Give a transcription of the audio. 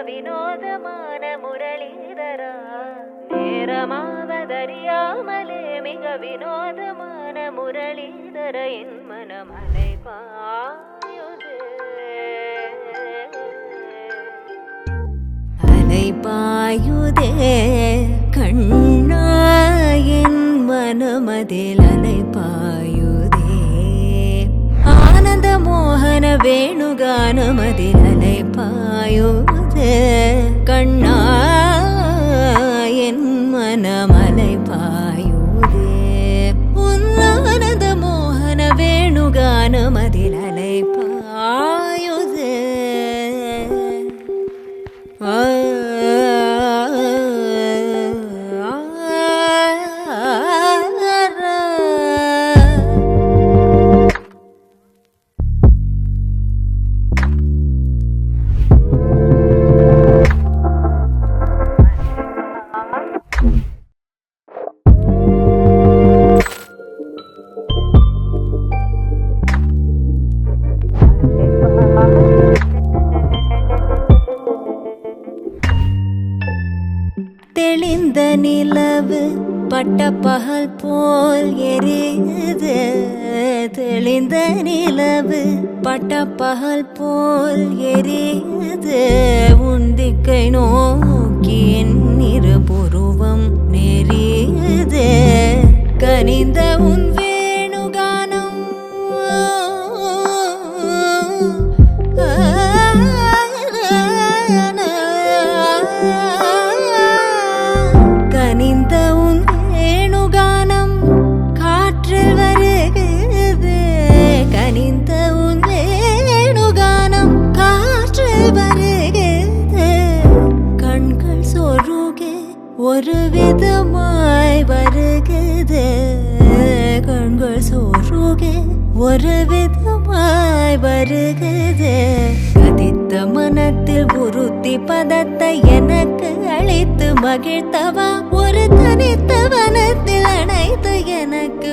வினோதமான முரளிதரா நேரமாவதறியாமலே மிக வினோதமான முரளிதர என் மனமலை பாயுதே அலை பாயுதே கண்ணா என் மனமதில் அலை பாயுதே ஆனந்த மோகன வேணுகானமதில் அலை பாயுதே கண்ணா என் மனமலை பாயுதே உன் ஆனந்த மோகன வேணுகானமதில் அலை பாயுதே தெளிந்த நிலவு பட்ட பகல் போல் எரியுது தெளிந்த நிலவு பட்ட பகல் போல் எரியுது உந்திக்கை நோக்கி என் இருபுருவம் நெறியுது கனிந்த உன் வேணுகானம் கனிந்த உன் வேணுகானம் காற்றில் வருகிறது கனிந்த உன் வேணுகானம் காற்றில் வருகிறது கண்கள் சொருகே ஒரு விதமாய் வருகிறது கண்கள் சொருகே ஒரு விதமாய் வருகிறது கதித்த மனத்தில் உறுத்தி பதத்தை எனக்கு அழைத்து மகிழ்த்தவா ஒரு தனித்த வனத்தில் அனைத்து எனக்கு